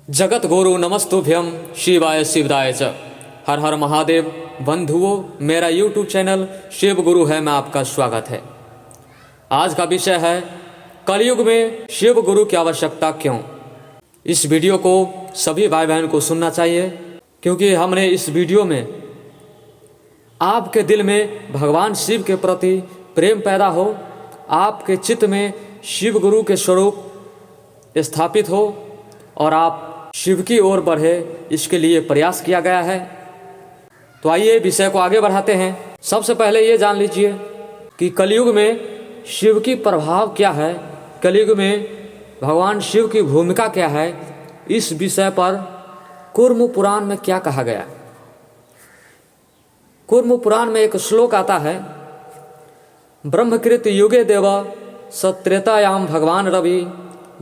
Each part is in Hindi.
जगत गुरु नमस्तुभ्यम शिवाय शिवदाय च। हर हर महादेव बंधुओं, मेरा यूट्यूब चैनल शिव गुरु है में आपका स्वागत है। आज का विषय है कलयुग में शिव गुरु की आवश्यकता क्यों। इस वीडियो को सभी भाई बहन को सुनना चाहिए, क्योंकि हमने इस वीडियो में आपके दिल में भगवान शिव के प्रति प्रेम पैदा हो, आपके चित्त में शिव गुरु के स्वरूप स्थापित हो और आप शिव की ओर बढ़े, इसके लिए प्रयास किया गया है। तो आइए विषय को आगे बढ़ाते हैं। सबसे पहले ये जान लीजिए कि कलयुग में शिव की प्रभाव क्या है, कलयुग में भगवान शिव की भूमिका क्या है। इस विषय पर कूर्म पुराण में क्या कहा गया। कूर्म पुराण में एक श्लोक आता है, ब्रह्मकृत युगे देव सत्रेतायाम भगवान रवि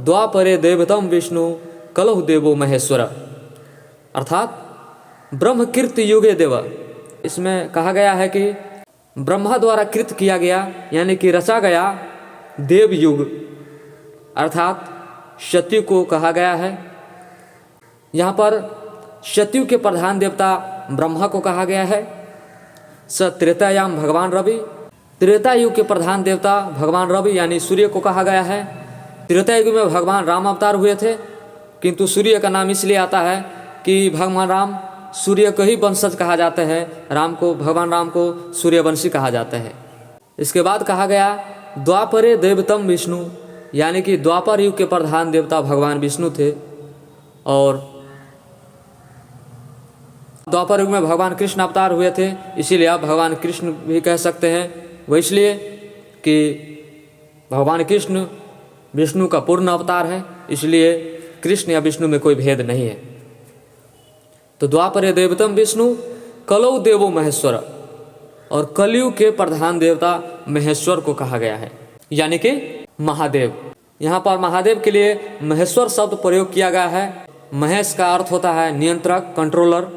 द्वापरे देवतम विष्णु कलहु देवो महेश्वर। अर्थात ब्रह्मकृत युगे देव, इसमें कहा गया है कि ब्रह्मा द्वारा कृत किया गया यानी कि रचा गया देव युग, अर्थात सत्यु को कहा गया है। यहाँ पर सत्यु के प्रधान देवता ब्रह्मा को कहा गया है। स त्रेतायाम भगवान रवि, त्रेता युग के प्रधान देवता भगवान रवि यानी सूर्य को कहा गया है। त्रेता युग में भगवान राम अवतार हुए थे, किंतु सूर्य का नाम इसलिए आता है कि भगवान राम सूर्य को ही वंशज कहा जाता है, भगवान राम को सूर्यवंशी कहा जाता है। इसके बाद कहा गया द्वापरे देवतम विष्णु, यानी कि द्वापर युग के प्रधान देवता भगवान विष्णु थे। और द्वापर युग में भगवान कृष्ण अवतार हुए थे, इसीलिए आप भगवान कृष्ण भी कह सकते हैं। वो इसलिए कि भगवान कृष्ण विष्णु का पूर्ण अवतार है, इसलिए कृष्ण या विष्णु में कोई भेद नहीं है। तो द्वापरे देवतम विष्णु कलौ देवो महेश्वर, और कलयुग के प्रधान देवता महेश्वर को कहा गया है, यानी कि महादेव। यहाँ पर महादेव के लिए महेश्वर शब्द प्रयोग किया गया है। महेश का अर्थ होता है नियंत्रक, कंट्रोलर।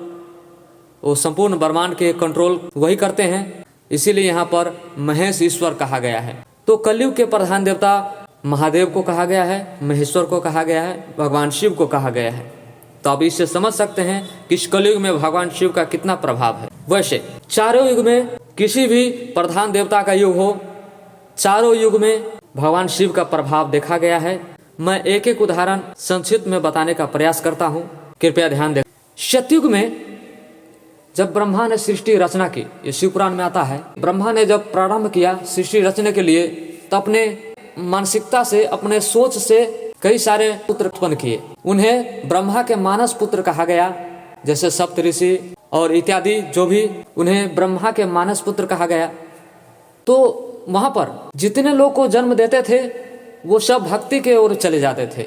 वो संपूर्ण ब्रह्मांड के कंट्रोल वही करते हैं, इसीलिए यहाँ पर महेश ईश्वर कहा गया है। तो कलयुग के प्रधान देवता महादेव को कहा गया है, महेश्वर को कहा गया है, भगवान शिव को कहा गया है। तो आप इससे समझ सकते हैं कि इस कलयुग में भगवान शिव का कितना प्रभाव है। वैसे चारों युग में किसी भी प्रधान देवता का युग हो, चारों युग में भगवान शिव का प्रभाव देखा गया है। मैं एक एक उदाहरण संक्षिप्त में बताने का प्रयास करता हूँ, कृपया ध्यान दें। सतयुग में जब ब्रह्मा ने सृष्टि रचना की, ये शिव पुराण में आता है, ब्रह्मा ने जब प्रारंभ किया सृष्टि रचने के लिए, तो अपने मानसिकता से, अपने सोच से कई सारे पुत्र उत्पन्न किए। उन्हें ब्रह्मा के मानस पुत्र कहा गया, जैसे सप्तऋषि और इत्यादि, जो भी, उन्हें ब्रह्मा के मानस पुत्र कहा गया। तो वहां पर जितने लोग को जन्म देते थे वो सब भक्ति के ओर चले जाते थे,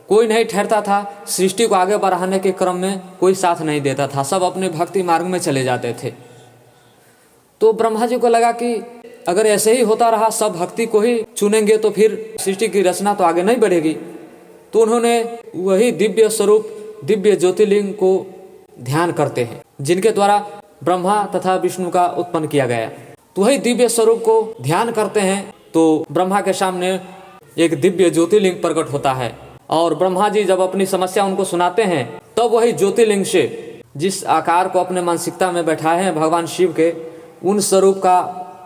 कोई नहीं ठहरता था। सृष्टि को आगे बढ़ाने के क्रम में कोई साथ नहीं देता था, सब अपने भक्ति मार्ग में चले जाते थे। तो ब्रह्मा जी को लगा कि अगर ऐसे ही होता रहा, सब भक्ति को ही चुनेंगे, तो फिर सृष्टि की रचना तो आगे नहीं बढ़ेगी। तो उन्होंने वही दिव्य स्वरूप, दिव्य ज्योतिर्लिंग को ध्यान करते हैं, जिनके द्वारा ब्रह्मा तथा विष्णु का उत्पन्न किया गया। तो वही दिव्य स्वरूप को ध्यान करते हैं, तो ब्रह्मा के सामने एक दिव्य ज्योतिर्लिंग प्रकट होता है। और ब्रह्मा जी जब अपनी समस्या उनको सुनाते हैं, तब वही ज्योतिर्लिंग से, जिस आकार को अपने मानसिकता में बैठाए हैं भगवान शिव के, उन स्वरूप का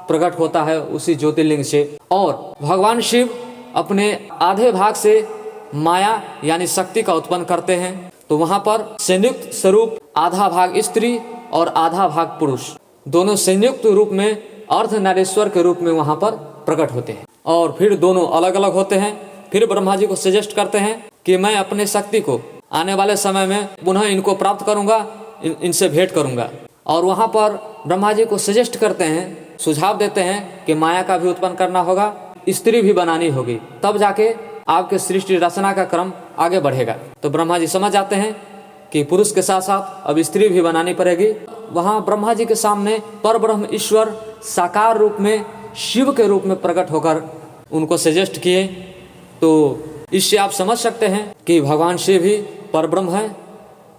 प्रकट होता है उसी ज्योतिर्लिंग से। और भगवान शिव अपने आधे भाग से माया यानी शक्ति का उत्पन्न करते हैं। तो वहां पर संयुक्त स्वरूप, आधा भाग स्त्री और आधा भाग पुरुष, दोनों संयुक्त रूप में अर्धनारीश्वर के रूप में वहां पर प्रकट होते हैं। और फिर दोनों अलग अलग होते हैं। फिर ब्रह्मा जी को सजेस्ट करते हैं कि मैं अपने शक्ति को आने वाले समय में पुनः इनको प्राप्त करूंगा, इनसे भेंट करूंगा। और वहां पर ब्रह्मा जी को सजेस्ट करते हैं, सुझाव देते हैं कि माया का भी उत्पन्न करना होगा, स्त्री भी बनानी होगी, तब जाके आपके सृष्टि रचना का क्रम आगे बढ़ेगा। तो ब्रह्मा जी समझ जाते हैं कि पुरुष के साथ साथ अब स्त्री भी बनानी पड़ेगी। वहाँ ब्रह्मा जी के सामने परब्रह्म ईश्वर साकार रूप में, शिव के रूप में प्रकट होकर उनको सजेस्ट किए। तो इससे आप समझ सकते हैं कि भगवान शिव ही परब्रह्म है,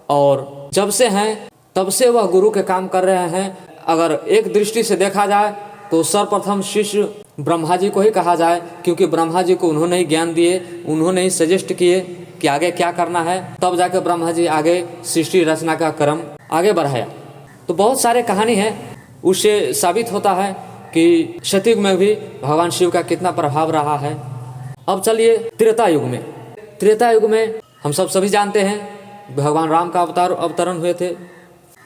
और जब से हैं तब से वह गुरु के काम कर रहे हैं। अगर एक दृष्टि से देखा जाए तो सर्वप्रथम शिष्य ब्रह्मा जी को ही कहा जाए, क्योंकि ब्रह्मा जी को उन्होंने ही ज्ञान दिए, उन्होंने ही सजेस्ट किए कि आगे क्या करना है। तब जाकर ब्रह्मा जी आगे सृष्टि रचना का क्रम आगे बढ़ाया। तो बहुत सारे कहानी है, उससे साबित होता है कि सतयुग में भी भगवान शिव का कितना प्रभाव रहा है। अब चलिए त्रेता युग में। त्रेता युग में हम सभी जानते हैं भगवान राम का अवतरण हुए थे।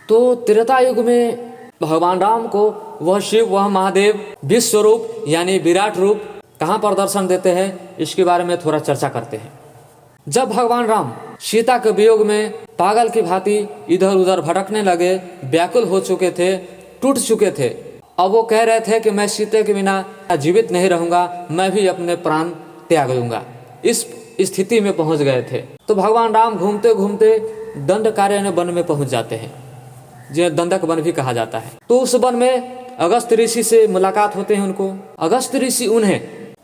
तो त्रेता युग में भगवान राम को वह शिव, वह महादेव विश्व रूप यानी विराट रूप कहाँ पर दर्शन देते हैं, इसके बारे में थोड़ा चर्चा करते हैं। जब भगवान राम सीता के वियोग में पागल की भांति इधर उधर भटकने लगे, व्याकुल हो चुके थे, टूट चुके थे, अब वो कह रहे थे कि मैं सीता के बिना जीवित नहीं रहूंगा, मैं भी अपने प्राण त्याग दूंगा, इस स्थिति में पहुंच गए थे। तो भगवान राम घूमते घूमते दंडकारण्य वन में पहुंच जाते हैं, जिन्हें दंडक वन भी कहा जाता है। तो उस वन में अगस्त ऋषि से मुलाकात होते हैं उनको। अगस्त ऋषि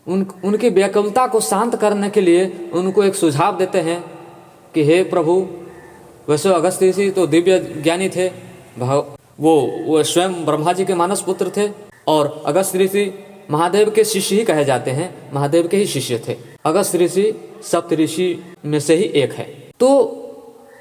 उनकी व्याकुलता को शांत करने के लिए उनको एक सुझाव देते हैं कि हे प्रभु, वैसे अगस्त ऋषि तो दिव्य ज्ञानी थे, वो स्वयं ब्रह्मा जी के मानस पुत्र थे, और अगस्त ऋषि महादेव के शिष्य ही कहे जाते हैं, महादेव के ही शिष्य थे। अगस्त ऋषि सप्त ऋषि में से ही एक है। तो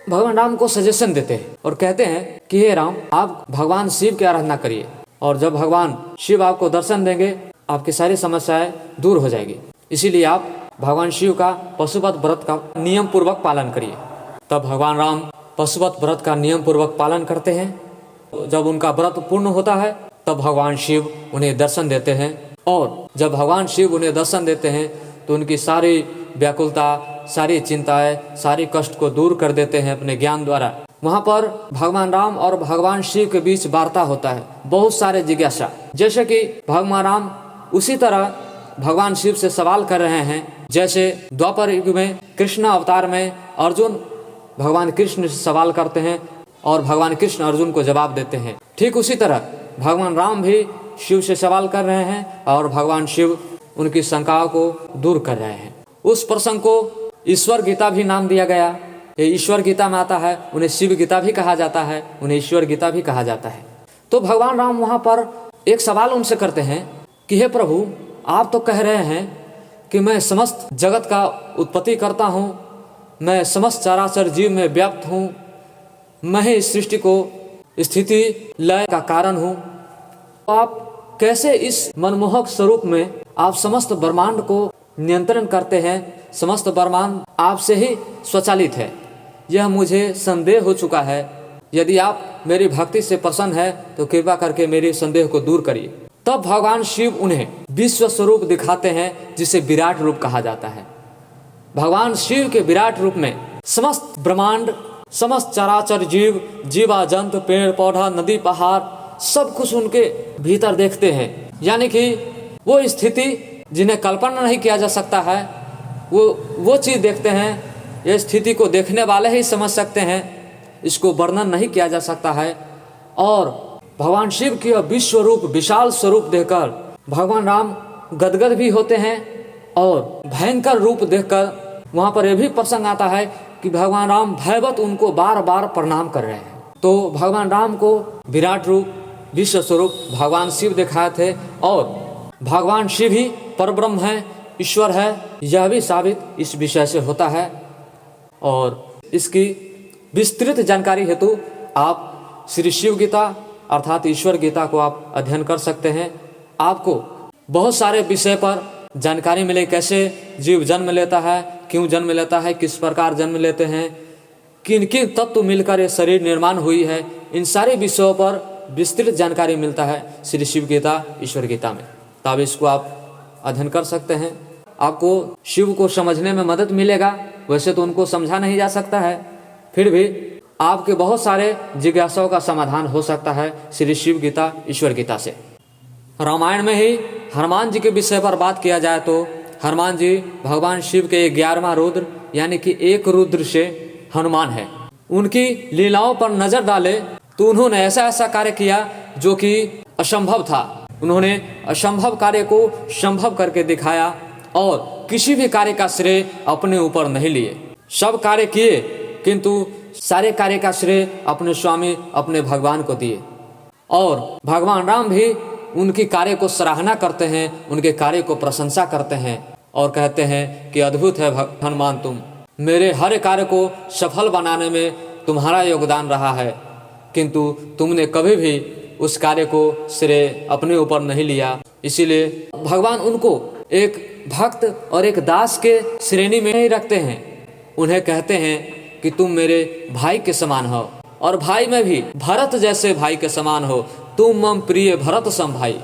भगवान राम को सजेशन देते हैं और कहते हैं कि हे राम, आप भगवान शिव की आराधना करिए, और जब भगवान शिव आपको दर्शन देंगे आपकी सारी समस्याएं दूर हो जाएगी, इसीलिए आप भगवान शिव का पशुपत व्रत का नियम पूर्वक पालन करिए। तब भगवान राम पशुपत व्रत का नियम पूर्वक पालन करते हैं। जब उनका व्रत पूर्ण होता है तब भगवान शिव उन्हें दर्शन देते हैं, और जब भगवान शिव उन्हें दर्शन देते हैं तो उनकी सारी व्याकुलता, सारी चिंताएं, सारी कष्ट को दूर कर देते हैं अपने ज्ञान द्वारा। वहाँ पर भगवान राम और भगवान शिव के बीच वार्ता होता है, बहुत सारे जिज्ञासा। जैसे कि भगवान राम उसी तरह भगवान शिव से सवाल कर रहे हैं, जैसे द्वापर युग में कृष्ण अवतार में अर्जुन भगवान कृष्ण से सवाल करते हैं और भगवान कृष्ण अर्जुन को जवाब देते हैं। ठीक उसी तरह भगवान राम भी शिव से सवाल कर रहे हैं और भगवान शिव उनकी शंकाओं को दूर कर रहे हैं। उस प्रसंग को ईश्वर गीता भी नाम दिया गया। ये ईश्वर गीता में आता है, उन्हें शिव गीता भी कहा जाता है, उन्हें ईश्वर गीता भी कहा जाता है। तो भगवान राम वहाँ पर एक सवाल उनसे करते हैं कि हे प्रभु, आप तो कह रहे हैं कि मैं समस्त जगत का उत्पत्ति करता हूँ, मैं समस्त चराचर जीव में व्याप्त हूँ, मैं ही इस सृष्टि को स्थिति लय का कारण हूँ। आप कैसे इस मनमोहक स्वरूप में आप समस्त ब्रह्मांड को नियंत्रण करते हैं? समस्त ब्रह्मांड आपसे ही स्वचालित है, यह मुझे संदेह हो चुका है। यदि आप मेरी भक्ति से प्रसन्न है तो कृपा करके मेरे संदेह को दूर करिए। तब भगवान शिव उन्हें विश्व स्वरूप दिखाते हैं, जिसे विराट रूप कहा जाता है। भगवान शिव के विराट रूप में समस्त ब्रह्मांड, समस्त चराचर जीव, जीवा जंतु, पेड़ पौधा, नदी पहाड़, सब कुछ उनके भीतर देखते हैं। यानी कि वो स्थिति जिन्हें कल्पना नहीं किया जा सकता है, वो चीज़ देखते हैं। ये स्थिति को देखने वाले ही समझ सकते हैं, इसको वर्णन नहीं किया जा सकता है। और भगवान शिव की विश्व रूप, विशाल स्वरूप देखकर भगवान राम गदगद भी होते हैं, और भयंकर रूप देखकर वहाँ पर यह भी प्रसंग आता है कि भगवान राम भयवत उनको बार बार प्रणाम कर रहे हैं। तो भगवान राम को विराट रूप, विश्व स्वरूप भगवान शिव दिखाए थे, और भगवान शिव ही परब्रह्म है, ईश्वर है, यह भी साबित इस विषय से होता है। और इसकी विस्तृत जानकारी हेतु आप श्री शिव गीता अर्थात ईश्वर गीता को आप अध्ययन कर सकते हैं। आपको बहुत सारे विषय पर जानकारी मिले, कैसे जीव जन्म लेता है, क्यों जन्म लेता है, किस प्रकार जन्म लेते हैं, किन किन तत्व मिलकर ये शरीर निर्माण हुई है, इन सारे विषयों पर विस्तृत जानकारी मिलता है श्री शिव गीता, ईश्वर गीता में। तब इसको आप अध्ययन कर सकते हैं, आपको शिव को समझने में मदद मिलेगा। वैसे तो उनको समझा नहीं जा सकता है, फिर भी आपके बहुत सारे जिज्ञासाओं का समाधान हो सकता है श्री शिव गीता, ईश्वर गीता से। रामायण में ही हनुमान जी के विषय पर बात किया जाए तो हनुमान जी भगवान शिव के 11वां रुद्र यानी कि एक रुद्र से हनुमान है। उनकी लीलाओं पर नजर डाले तो उन्होंने ऐसा ऐसा कार्य किया जो कि असंभव था। उन्होंने असंभव कार्य को संभव करके दिखाया, और किसी भी कार्य का श्रेय अपने ऊपर नहीं लिए। सब कार्य किए किंतु सारे कार्य का श्रेय अपने स्वामी, अपने भगवान को दिए। और भगवान राम भी उनकी कार्य को सराहना करते हैं, उनके कार्य को प्रशंसा करते हैं और कहते हैं कि अद्भुत है हनुमान तुम। मेरे हर कार्य को सफल बनाने में तुम्हारा योगदान रहा है, किंतु तुमने कभी भी उस कार्य को श्रेय अपने ऊपर नहीं लिया। इसीलिए भगवान उनको एक भक्त और एक दास के श्रेणी में नहीं रखते हैं। उन्हें कहते हैं कि तुम मेरे भाई के समान हो, और भाई में भी भरत जैसे भाई के समान हो। तुम मम प्रिय भरत सम भाई।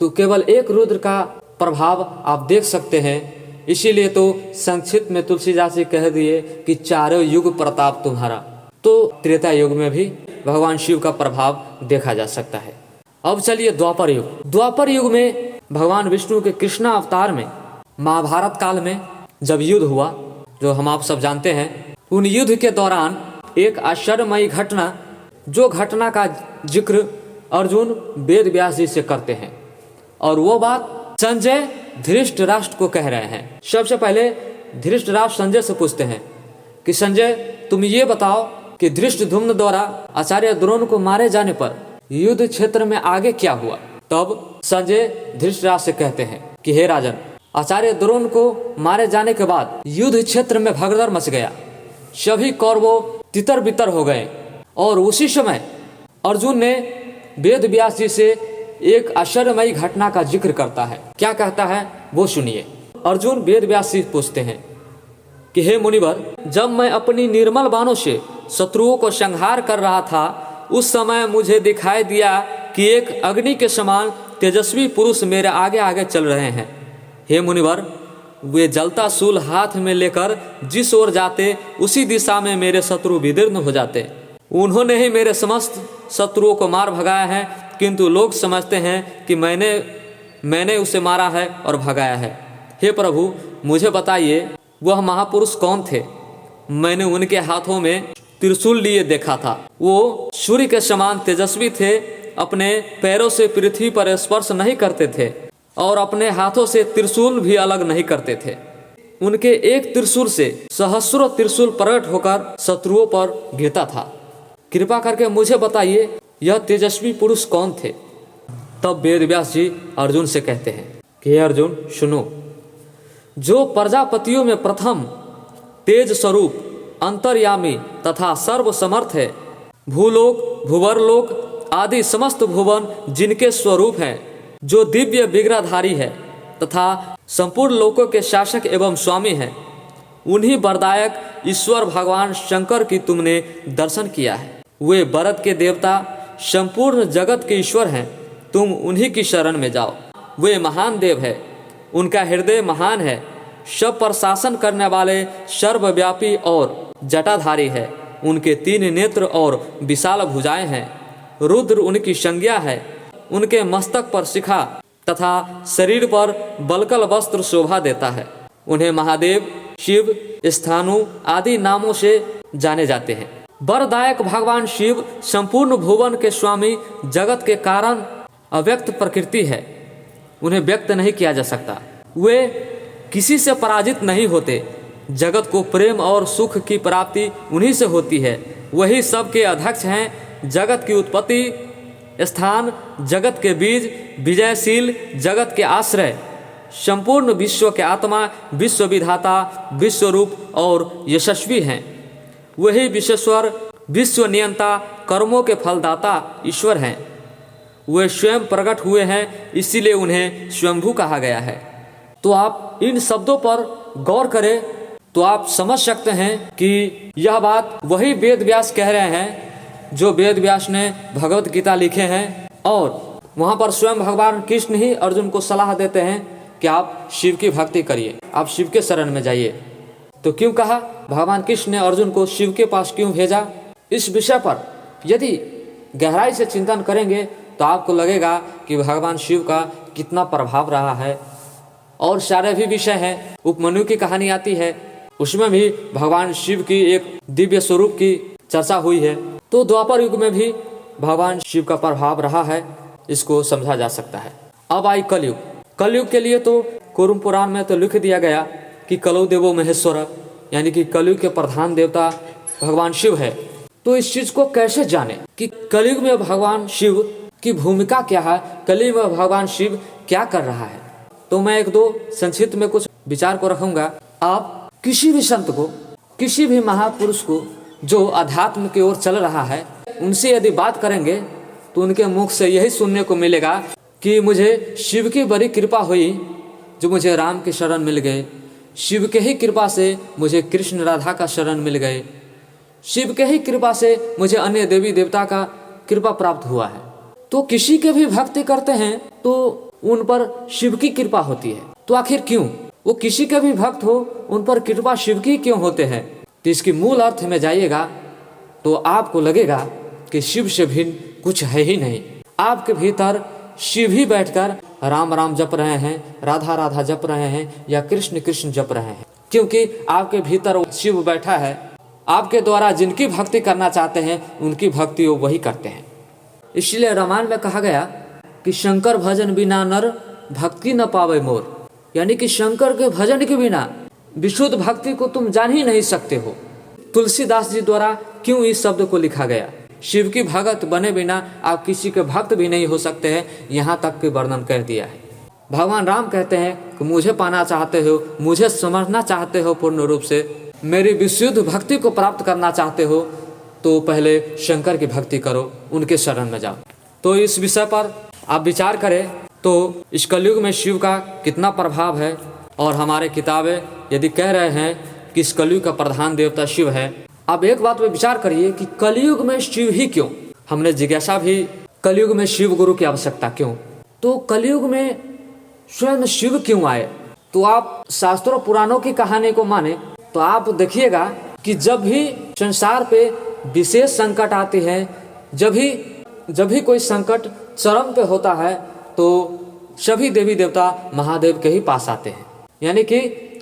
तो केवल एक रुद्र का प्रभाव आप देख सकते हैं। इसीलिए तो संक्षिप्त में तुलसीदास जी कह दिए कि चारों युग प्रताप तुम्हारा। तो त्रेता युग में भी भगवान शिव का प्रभाव देखा जा सकता है। अब चलिए द्वापर युग। द्वापर युग में भगवान विष्णु के कृष्ण अवतार में महाभारत काल में जब युद्ध हुआ, जो हम आप सब जानते हैं, उन युद्ध के दौरान एक आश्चर्यमयी घटना, जो घटना का जिक्र अर्जुन वेद व्यास जी से करते हैं, और वो बात संजय धृतराष्ट्र को कह रहे हैं। सबसे पहले धृतराष्ट्र संजय से पूछते हैं कि संजय, तुम ये बताओ कि धृष्टद्युम्न द्वारा आचार्य द्रोण को मारे जाने पर युद्ध क्षेत्र में आगे क्या हुआ। तब संजय धृतराष्ट्र से कहते हैं कि हे राजन, आचार्य द्रोण को मारे जाने के बाद युद्ध क्षेत्र में भगदड़ मच गया। सभी कौरवों तितर बितर हो गए, और उसी समय अर्जुन ने वेद व्यास जी से एक आश्चर्यमयी घटना का जिक्र करता है। क्या कहता है वो सुनिए। अर्जुन वेद व्यास जी पूछते हैं कि हे मुनिवर, जब मैं अपनी निर्मल बाणों से शत्रुओं को संहार कर रहा था, उस समय मुझे दिखाई दिया कि एक अग्नि के समान तेजस्वी पुरुष मेरे आगे आगे चल रहे हैं। हे मुनिवर, वे जलता शूल हाथ में लेकर जिस ओर जाते, उसी दिशा में मेरे शत्रु विदीर्ण हो जाते। उन्होंने ही मेरे समस्त शत्रुओं को मार भगाया है, किंतु लोग समझते हैं कि मैंने उसे मारा है और भगाया है। हे प्रभु, मुझे बताइए वह महापुरुष कौन थे। मैंने उनके हाथों में त्रिशूल लिए देखा था। वो सूर्य के समान तेजस्वी थे, अपने पैरों से पृथ्वी पर स्पर्श नहीं करते थे, और अपने हाथों से त्रिशूल भी अलग नहीं करते थे। उनके एक त्रिशूल से सहस्रों त्रिशूल प्रकट होकर शत्रुओं पर गिरता था। कृपा करके मुझे बताइए यह तेजस्वी पुरुष कौन थे। तब वेद व्यास जी अर्जुन से कहते हैं कि हे अर्जुन, सुनो, जो प्रजापतियों में प्रथम तेज स्वरूप अंतर्यामी तथा सर्वसमर्थ है, भूलोक भुवरलोक आदि समस्त भुवन जिनके स्वरूप हैं, जो दिव्य विग्रहधारी है तथा संपूर्ण लोकों के शासक एवं स्वामी हैं, उन्हीं वरदायक ईश्वर भगवान शंकर की तुमने दर्शन किया है। वे वरद के देवता, संपूर्ण जगत के ईश्वर हैं। तुम उन्हीं की शरण में जाओ। वे महान देव है, उनका हृदय महान है, सब पर शासन करने वाले सर्वव्यापी और जटाधारी है। उनके 3 नेत्र और विशाल भुजाएं हैं। रुद्र उनकी संज्ञा है। उनके मस्तक पर शिखा तथा शरीर पर बलकल वस्त्र शोभा देता है। उन्हें महादेव, शिव, स्थानु आदि नामों से जाने जाते हैं। वरदायक भगवान शिव संपूर्ण भुवन के स्वामी, जगत के कारण अव्यक्त प्रकृति है, उन्हें व्यक्त नहीं किया जा सकता। वे किसी से पराजित नहीं होते। जगत को प्रेम और सुख की प्राप्ति उन्हीं से होती है। वही सबके अध्यक्ष हैं। जगत की उत्पत्ति स्थान, जगत के बीज, विजयशील, जगत के आश्रय, संपूर्ण विश्व के आत्मा, विश्व विधाता, विश्वरूप और यशस्वी हैं। वही विश्वेश्वर, विश्व नियंता, कर्मों के फलदाता ईश्वर हैं। वे स्वयं प्रकट हुए हैं, इसीलिए उन्हें स्वयंभू कहा गया है। तो आप इन शब्दों पर गौर करें तो आप समझ सकते हैं कि यह बात वही वेद व्यास कह रहे हैं जो वेद व्यास ने भगवत गीता लिखे हैं, और वहाँ पर स्वयं भगवान कृष्ण ही अर्जुन को सलाह देते हैं कि आप शिव की भक्ति करिए, आप शिव के शरण में जाइए। तो क्यों कहा भगवान कृष्ण ने अर्जुन को शिव के पास क्यों भेजा? इस विषय पर यदि गहराई से चिंतन करेंगे तो आपको लगेगा कि भगवान शिव का कितना प्रभाव रहा है। और सारे भी विषय हैं। उपमन्यु की कहानी आती है, उसमें भी भगवान शिव की एक दिव्य स्वरूप की चर्चा हुई है। तो द्वापर युग में भी भगवान शिव का प्रभाव रहा है, इसको समझा जा सकता है। अब आई कलयुग। कलयुग के लिए तो कुरुम पुराण में तो लिख दिया गया कि कलौ देवो महेश्वर, यानी कि कलयुग के प्रधान देवता भगवान शिव है। तो इस चीज को कैसे जाने कि कलयुग में भगवान शिव की भूमिका क्या है, कलयुग में भगवान शिव क्या कर रहा है। तो मैं 1-2 संक्षिप्त में कुछ विचार को रखूंगा। आप किसी भी संत को किसी भी महापुरुष को जो अध्यात्म की ओर चल रहा है, उनसे यदि बात करेंगे तो उनके मुख से यही सुनने को मिलेगा कि मुझे शिव की बड़ी कृपा हुई जो मुझे राम के शरण मिल गए, शिव के ही कृपा से मुझे कृष्ण राधा का शरण मिल गए, शिव के ही कृपा से मुझे अन्य देवी देवता का कृपा प्राप्त हुआ है। तो किसी के भी भक्ति करते हैं तो उन पर शिव की कृपा होती है। तो आखिर क्यों? वो किसी के भी भक्त हो, उन पर कृपा शिव की क्यों होते हैं? तो इसकी मूल अर्थ में जाइएगा तो आपको लगेगा कि शिव से भिन्न कुछ है ही नहीं। आपके भीतर शिव ही बैठकर राम राम जप रहे हैं, राधा राधा जप रहे हैं या कृष्ण कृष्ण जप रहे हैं, क्योंकि आपके भीतर शिव बैठा है। आपके द्वारा जिनकी भक्ति करना चाहते हैं उनकी भक्ति वो वही करते हैं। इसलिए रामायण में कहा गया कि शंकर भजन बिना नर भक्ति न पावे मोर, यानी कि शंकर के भजन के बिना विशुद्ध भक्ति को तुम जान ही नहीं सकते हो। तुलसीदास जी द्वारा क्यों इस शब्द को लिखा गया? शिव की भगत बने बिना आप किसी के भक्त भी नहीं हो सकते हैं, यहाँ तक के वर्णन कर दिया है। भगवान राम कहते हैं कि मुझे पाना चाहते हो, मुझे समझना चाहते हो पूर्ण रूप से, मेरी विशुद्ध भक्ति को प्राप्त करना चाहते हो तो पहले शंकर की भक्ति करो, उनके शरण में जाओ। तो इस विषय पर आप विचार करें तो इस कलयुग में शिव का कितना प्रभाव है। और हमारे किताबें यदि कह रहे हैं कि इस कलयुग का प्रधान देवता शिव है, अब एक बात पे विचार करिए कि कलयुग में शिव ही क्यों? हमने जिज्ञासा भी, कलयुग में शिव गुरु की आवश्यकता क्यों? तो कलयुग में स्वयं शिव क्यों आए? तो आप शास्त्रों पुराणों की कहानी को माने तो आप देखिएगा कि जब भी संसार पे विशेष संकट आती है, जब भी कोई संकट चरम पे होता है तो सभी देवी देवता महादेव के ही पास आते हैं। यानी कि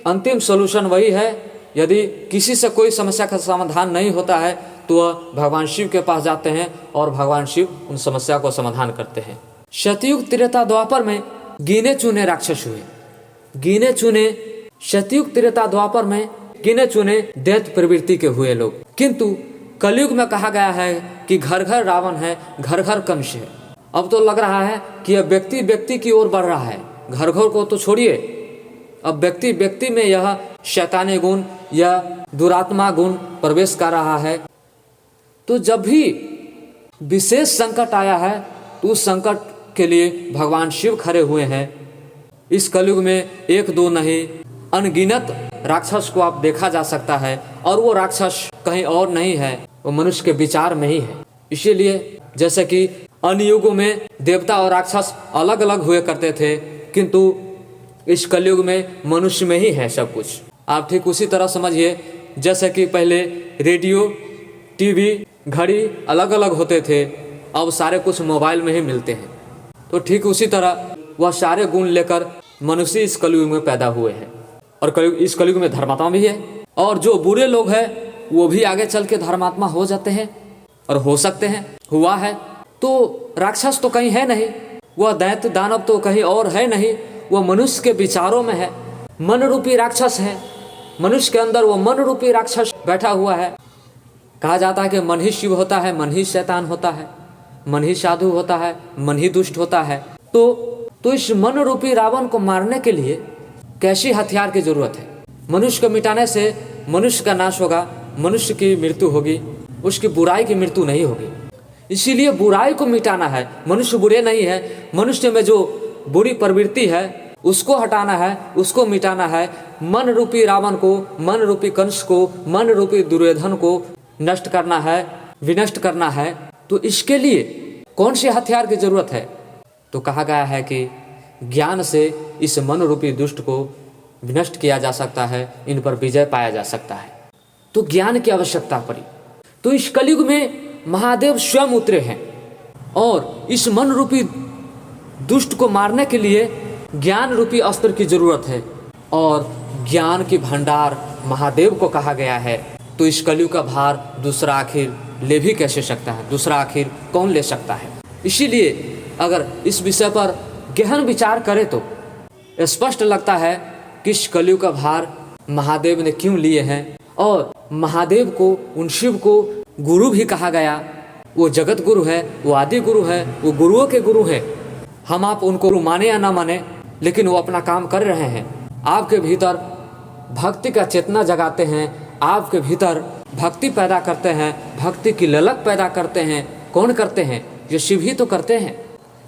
अंतिम सोल्यूशन वही है। यदि किसी से कोई समस्या का समाधान नहीं होता है तो वह भगवान शिव के पास जाते हैं और भगवान शिव उन समस्या को समाधान करते हैं। सतयुग त्रेता द्वापर में गिने चुने राक्षस हुए, सतयुग त्रेता द्वापर में गिने चुने दैत्य प्रवृत्ति के हुए लोग। किंतु कलयुग में कहा गया है कि घर घर रावण है, घर घर कंस है। अब तो लग रहा है कि अब व्यक्ति व्यक्ति की ओर बढ़ रहा है। घर घर को तो छोड़िए, अब व्यक्ति व्यक्ति में यह शैतानी गुण या दुरात्मा गुण प्रवेश कर रहा है। तो जब भी विशेष संकट आया है तो उस संकट के लिए भगवान शिव खड़े हुए हैं। इस कलयुग में एक दो नहीं, अनगिनत राक्षस को आप देखा जा सकता है, और वो राक्षस कहीं और नहीं है, वो मनुष्य के विचार में ही है। इसीलिए जैसे कि अन्य युगों में देवता और राक्षस अलग अलग हुए करते थे, किंतु इस कलयुग में मनुष्य में ही है सब कुछ। आप ठीक उसी तरह समझिए जैसे कि पहले रेडियो, टीवी, घड़ी अलग अलग होते थे, अब सारे कुछ मोबाइल में ही मिलते हैं। तो ठीक उसी तरह वह सारे गुण लेकर मनुष्य इस कलयुग में पैदा हुए हैं। और इस कलयुग में धर्मात्मा भी है, और जो बुरे लोग हैं वो भी आगे चल के धर्मात्मा हो जाते हैं और हो सकते हैं, हुआ है। तो राक्षस तो कहीं है नहीं, वह दैत्य दानव तो कहीं और है नहीं, वह मनुष्य के विचारों में है। मन रूपी राक्षस है, मनुष्य के अंदर वो मन रूपी राक्षस बैठा हुआ है। कहा जाता है कि मन ही शिव होता है, मन ही शैतान होता है, मन ही साधु होता है, मन ही दुष्ट होता है। तो इस मन रूपी रावण को मारने के लिए कैसे हथियार की जरूरत है? मनुष्य को मिटाने से मनुष्य का नाश होगा, मनुष्य की मृत्यु होगी, उसकी बुराई की मृत्यु नहीं होगी। इसीलिए बुराई को मिटाना है। मनुष्य बुरे नहीं है, मनुष्य में जो बुरी प्रवृत्ति है उसको हटाना है, उसको मिटाना है। मन रूपी रावण को, मन रूपी कंस को, मन रूपी दुर्योधन को नष्ट करना है, विनष्ट करना है। तो इसके लिए कौन से हथियार की जरूरत है? तो कहा गया है कि ज्ञान से इस मन रूपी दुष्ट को विनष्ट किया जा सकता है, इन पर विजय पाया जा सकता है। तो ज्ञान की आवश्यकता पड़ी। तो इस कलयुग में महादेव स्वयं उतरे हैं, और इस मन रूपी दुष्ट को मारने के लिए ज्ञान रूपी अस्त्र की जरूरत है, और ज्ञान की भंडार महादेव को कहा गया है। तो इस कलयुग का भार दूसरा आखिर ले भी कैसे सकता है? दूसरा आखिर कौन ले सकता है? इसीलिए अगर इस विषय पर गहन विचार करें तो स्पष्ट लगता है कि इस कलयुग का भार महादेव ने क्यों लिए हैं, और महादेव को, उन शिव को गुरु भी कहा गया। वो जगत गुरु है, वो आदि गुरु है, वो गुरुओं के गुरु है। हम आप उनको गुरु माने या ना माने, लेकिन वो अपना काम कर रहे हैं। आपके भीतर भक्ति का चेतना जगाते हैं, आपके भीतर भक्ति पैदा करते हैं, भक्ति की ललक पैदा करते हैं। कौन करते हैं? ये शिव ही तो करते हैं।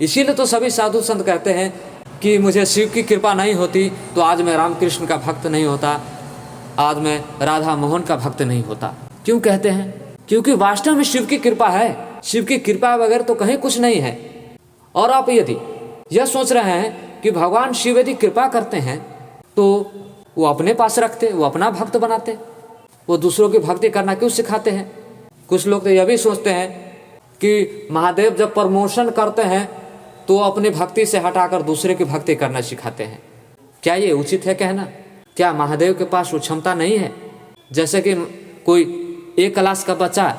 इसीलिए तो सभी साधु संत कहते हैं कि मुझे शिव की कृपा नहीं होती तो आज मैं रामकृष्ण का भक्त नहीं होता, आज मैं राधा मोहन का भक्त नहीं होता। क्यों कहते हैं? क्योंकि वास्तव में शिव की कृपा है। शिव की कृपा बगैर तो कहीं कुछ नहीं है। और आप यदि यह सोच रहे हैं कि भगवान शिव यदि कृपा करते हैं तो वो अपने पास रखते, वो अपना भक्त बनाते, वो दूसरों की भक्ति करना क्यों सिखाते हैं? कुछ लोग तो यह भी सोचते हैं कि महादेव जब प्रमोशन करते हैं तो अपनी भक्ति से हटाकर दूसरे की भक्ति करना सिखाते हैं। क्या ये उचित है कहना? क्या महादेव के पास वो क्षमता नहीं है? जैसे कि कोई 1 क्लास का बच्चा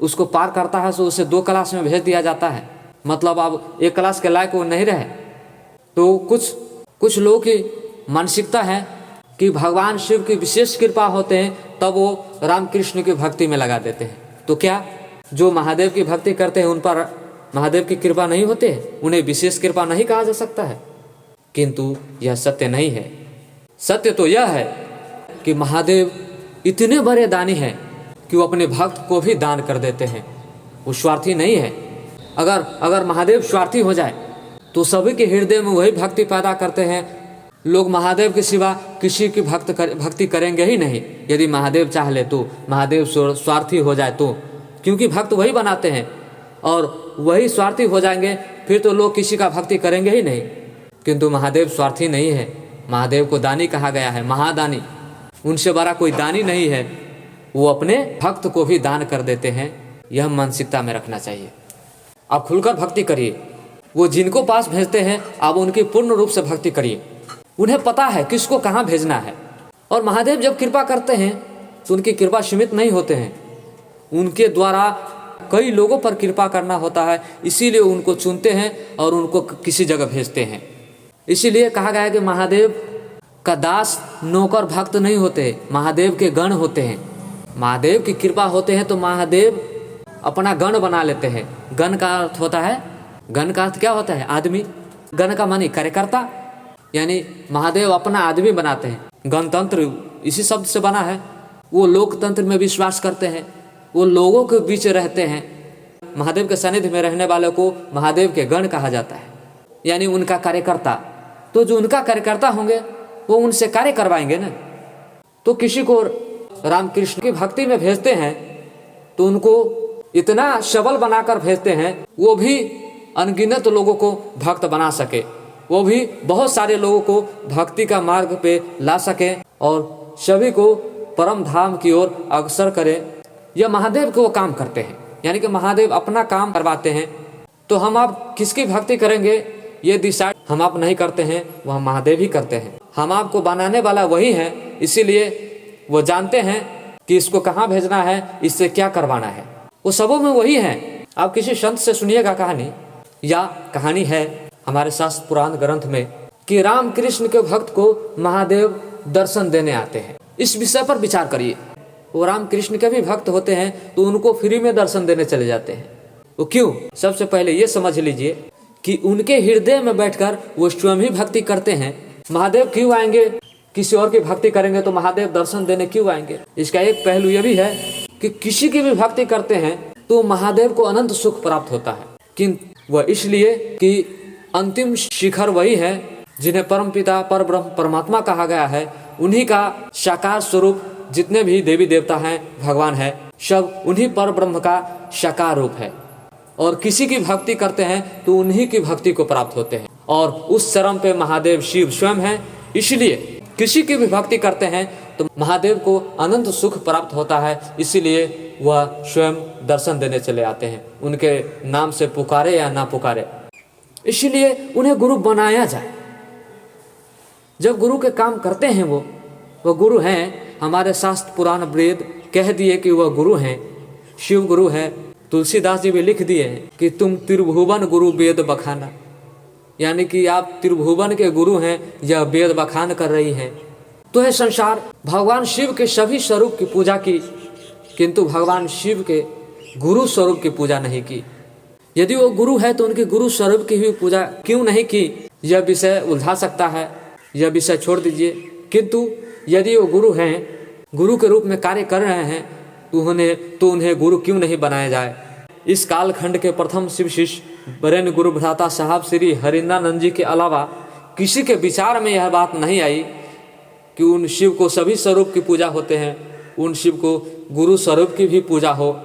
उसको पार करता है तो उसे 2 क्लास में भेज दिया जाता है, मतलब अब 1 क्लास के लायक वो नहीं रहे। तो कुछ लोगों की मानसिकता है कि भगवान शिव की विशेष कृपा होते हैं तब वो रामकृष्ण की भक्ति में लगा देते हैं। तो क्या जो महादेव की भक्ति करते हैं उन पर महादेव की कृपा नहीं होते है? उन्हें विशेष कृपा नहीं कहा जा सकता है? किंतु यह सत्य नहीं है। सत्य तो यह है कि महादेव इतने बड़े दानी हैं कि वो अपने भक्त को भी दान कर देते हैं। वो स्वार्थी नहीं है। अगर महादेव स्वार्थी हो जाए तो सभी के हृदय में वही भक्ति पैदा करते हैं। लोग महादेव के सिवा किसी की भक्ति करेंगे ही नहीं। यदि महादेव चाह ले तो, महादेव स्वार्थी हो जाए तो, क्योंकि भक्त वही बनाते हैं और वही स्वार्थी हो जाएंगे फिर तो लोग किसी का भक्ति करेंगे ही नहीं। किंतु महादेव स्वार्थी नहीं है। महादेव को दानी कहा गया है, महादानी। उनसे बड़ा कोई दानी नहीं है। वो अपने भक्त को भी दान कर देते हैं। यह मानसिकता में रखना चाहिए। आप खुलकर भक्ति करिए। वो जिनको पास भेजते हैं आप उनकी पूर्ण रूप से भक्ति करिए। उन्हें पता है किसको कहाँ भेजना है। और महादेव जब कृपा करते हैं तो उनकी कृपा सीमित नहीं होते हैं, उनके द्वारा कई लोगों पर कृपा करना होता है। इसीलिए उनको चुनते हैं और उनको किसी जगह भेजते हैं। इसीलिए कहा गया है कि महादेव का दास नौकर भक्त नहीं होते, महादेव के गण होते हैं। महादेव की कृपा होते हैं तो महादेव अपना गण बना लेते हैं। गण का अर्थ होता है, गण का अर्थ क्या होता है? आदमी। गण का मानी कार्यकर्ता, यानी महादेव अपना आदमी बनाते हैं। गणतंत्र इसी शब्द से बना है। वो लोकतंत्र में विश्वास करते हैं, वो लोगों के बीच रहते हैं। महादेव के सानिध्य में रहने वालों को महादेव के गण कहा जाता है, यानी उनका कार्यकर्ता। तो जो उनका कार्यकर्ता होंगे वो उनसे कार्य करवाएंगे ना। तो किसी को रामकृष्ण की भक्ति में भेजते हैं तो उनको इतना सबल बनाकर भेजते हैं वो भी अनगिनत लोगों को भक्त बना सके, वो भी बहुत सारे लोगों को भक्ति का मार्ग पे ला सके और सभी को परम धाम की ओर अग्रसर करे। यह महादेव को वो काम करते हैं, यानी कि महादेव अपना काम करवाते हैं। तो हम आप किसकी भक्ति करेंगे ये डिसाइड हम आप नहीं करते हैं, वह महादेव ही करते हैं। हम आपको बनाने वाला वही है, इसीलिए वो जानते हैं कि इसको कहाँ भेजना है, इससे क्या करवाना है। वो सबों में वही है। आप किसी संत से सुनिएगा कहानी, या कहानी है हमारे शास्त्र पुराण ग्रंथ में कि रामकृष्ण के भक्त को महादेव दर्शन देने आते हैं। इस विषय पर विचार करिए। वो रामकृष्ण के भी भक्त होते हैं तो उनको फ्री में दर्शन देने चले जाते हैं। वो क्यों? सबसे पहले ये समझ लीजिए कि उनके हृदय में बैठकर वो स्वयं ही भक्ति करते हैं। महादेव क्यों आएंगे? किसी और की भक्ति करेंगे तो महादेव दर्शन देने क्यों आएंगे? इसका एक पहलू यह भी है कि किसी की भी भक्ति करते हैं तो महादेव को अनंत सुख प्राप्त होता है। किंतु वह इसलिए कि अंतिम शिखर वही है जिन्हें परमपिता परब्रह्म परमात्मा कहा गया है। उन्हीं का साकार स्वरूप जितने भी देवी देवता हैं, भगवान है, सब उन्हीं परब्रह्म का साकार रूप है। और किसी की भक्ति करते हैं तो उन्हीं की भक्ति को प्राप्त होते हैं। और उस चरम पे महादेव शिव स्वयं है। इसलिए किसी की भी भक्ति करते हैं तो महादेव को अनंत सुख प्राप्त होता है। इसीलिए वह स्वयं दर्शन देने चले आते हैं, उनके नाम से पुकारे या ना पुकारे। इसलिए उन्हें गुरु बनाया जाए। जब गुरु के काम करते हैं वो गुरु हैं। हमारे शास्त्र पुराण वेद कह दिए कि वह गुरु हैं, शिव गुरु है। तुलसीदास जी भी लिख दिए हैं कि तुम त्रिभुवन गुरु वेद बखाना, यानी कि आप त्रिभुवन के गुरु हैं, यह वेद बखान कर रही हैं। तो है संसार भगवान शिव के सभी स्वरूप की पूजा की, किंतु भगवान शिव के गुरु स्वरूप की पूजा नहीं की। यदि वो गुरु है तो उनके गुरु स्वरूप की भी पूजा क्यों नहीं की? यह विषय उलझा सकता है, यह विषय छोड़ दीजिए। किंतु यदि वो गुरु हैं गुरु के रूप में कार्य कर रहे हैं तो उन्हें गुरु क्यों नहीं बनाया जाए। इस कालखंड के प्रथम शिव शिष्य वरेण्य गुरु भ्राता साहब श्री हरिंद्रानंद जी के अलावा किसी के विचार में यह बात नहीं आई कि उन शिव को सभी स्वरूप की पूजा होते हैं, उन शिव को गुरु स्वरूप की भी पूजा हो।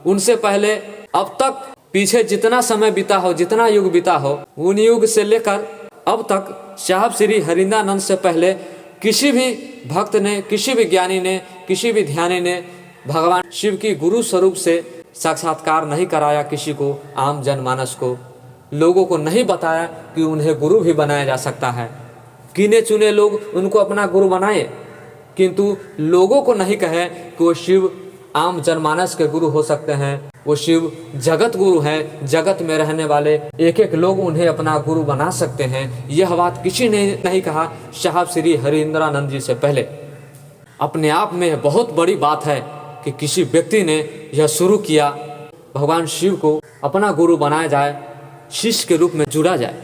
उनसे पहले अब तक पीछे जितना समय बीता हो, जितना युग बीता हो, उन युग से लेकर अब तक साहब श्री हरिंद्रानंद से पहले किसी भी भक्त ने, किसी भी ज्ञानी ने, किसी भी ध्यानी ने भगवान शिव की गुरु स्वरूप से साक्षात्कार नहीं कराया। किसी को, आम जनमानस को, लोगों को नहीं बताया कि उन्हें गुरु भी बनाया जा सकता है। गिने चुने लोग उनको अपना गुरु बनाए, किंतु लोगों को नहीं कहे कि वो शिव आम जनमानस के गुरु हो सकते हैं, वो शिव जगत गुरु हैं, जगत में रहने वाले एक एक लोग उन्हें अपना गुरु बना सकते हैं। यह बात किसी ने नहीं कहा साहब श्री हरिंद्रानंद जी से पहले। अपने आप में बहुत बड़ी बात है कि किसी व्यक्ति ने यह शुरू किया, भगवान शिव को अपना गुरु बनाया जाए, शिष्य के रूप में जुड़ा जाए।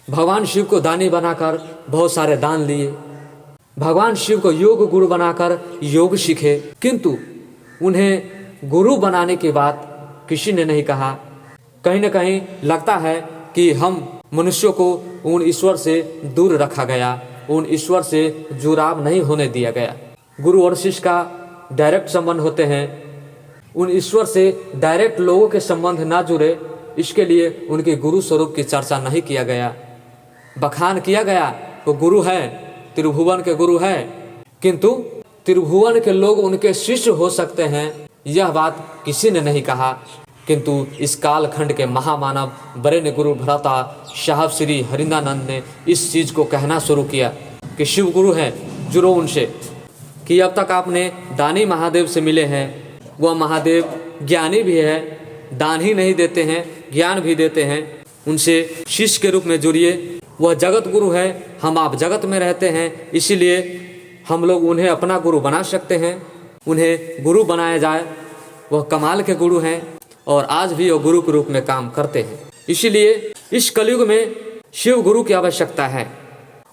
भगवान शिव को दानी बनाकर बहुत सारे दान लिए, भगवान शिव को योग गुरु बनाकर योग सीखे, किंतु उन्हें गुरु बनाने की बात किसी ने नहीं कहा। कहीं न कहीं लगता है कि हम मनुष्यों को उन ईश्वर से दूर रखा गया, उन ईश्वर से जुड़ाव नहीं होने दिया गया। गुरु और शिष्य का डायरेक्ट संबंध होते हैं, उन ईश्वर से डायरेक्ट लोगों के संबंध ना जुड़े, इसके लिए उनके गुरु स्वरूप की चर्चा नहीं किया गया। बखान किया गया वो गुरु है, त्रिभुवन के गुरु है, किंतु त्रिभुवन के लोग उनके शिष्य हो सकते हैं, यह बात किसी ने नहीं कहा। किंतु इस कालखंड के महामानव वरेण्य गुरु भ्राता साहब श्री हरिंद्रानंद ने इस चीज़ को कहना शुरू किया कि शिव गुरु है, जुड़ो उनसे। कि अब तक आपने दानी महादेव से मिले हैं, वह महादेव ज्ञानी भी है, दान ही नहीं देते हैं, ज्ञान भी देते हैं। उनसे शिष्य के रूप में जुड़िए, वह जगत गुरु है, हम आप जगत में रहते हैं, इसीलिए हम लोग उन्हें अपना गुरु बना सकते हैं, उन्हें गुरु बनाया जाए। वह कमाल के गुरु हैं और आज भी वह गुरु के रूप में काम करते हैं। इसीलिए इस कलयुग में शिव गुरु की आवश्यकता है।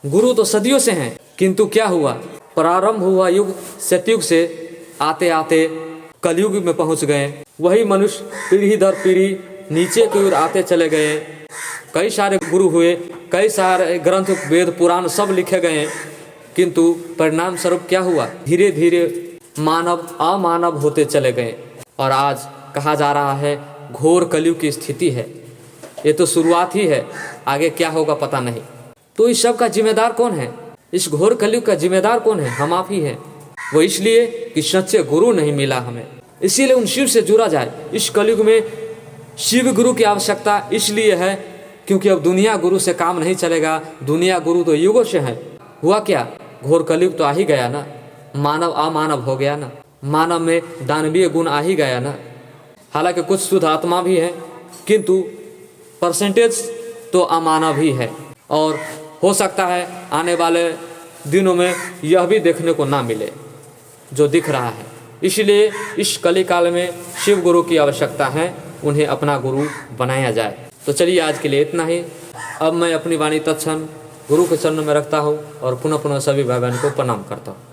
गुरु तो सदियों से हैं, किंतु क्या हुआ, प्रारंभ हुआ युग सतयुग से आते आते कलयुग में पहुंच गए। वही मनुष्य पीढ़ी दर पीढ़ी नीचे की ओर आते चले गए। कई सारे गुरु हुए, कई सारे ग्रंथ, वेद, पुराण सब लिखे गए, किंतु परिणाम स्वरूप क्या हुआ, धीरे धीरे मानव अमानव होते चले गए और आज कहा जा रहा है घोर कलयुग की स्थिति है। ये तो शुरुआत ही है, आगे क्या होगा पता नहीं। तो इस सब का जिम्मेदार कौन है, इस घोर कलयुग का जिम्मेदार कौन है, हम आप ही हैं। वो इसलिए कि सच्चे गुरु नहीं मिला हमें, इसीलिए उन शिव से जुड़ा जाए। इस कलयुग में शिव गुरु की आवश्यकता इसलिए है क्योंकि अब दुनिया गुरु से काम नहीं चलेगा। दुनिया गुरु तो युगों से है। हुआ क्या, घोर कलयुग तो आ ही गया ना, मानव अमानव हो गया ना, मानव में दानवीय गुण आ ही गया ना। हालांकि कुछ शुद्ध आत्मा भी है, किंतु परसेंटेज तो अमानव ही है। और हो सकता है आने वाले दिनों में यह भी देखने को ना मिले जो दिख रहा है। इसलिए इस कली काल में शिव गुरु की आवश्यकता है, उन्हें अपना गुरु बनाया जाए। तो चलिए आज के लिए इतना ही। अब मैं अपनी वाणी तत्क्षण गुरु के चरणों में रखता हूँ और पुनः पुनः सभी भाई बहन को प्रणाम करता हूँ।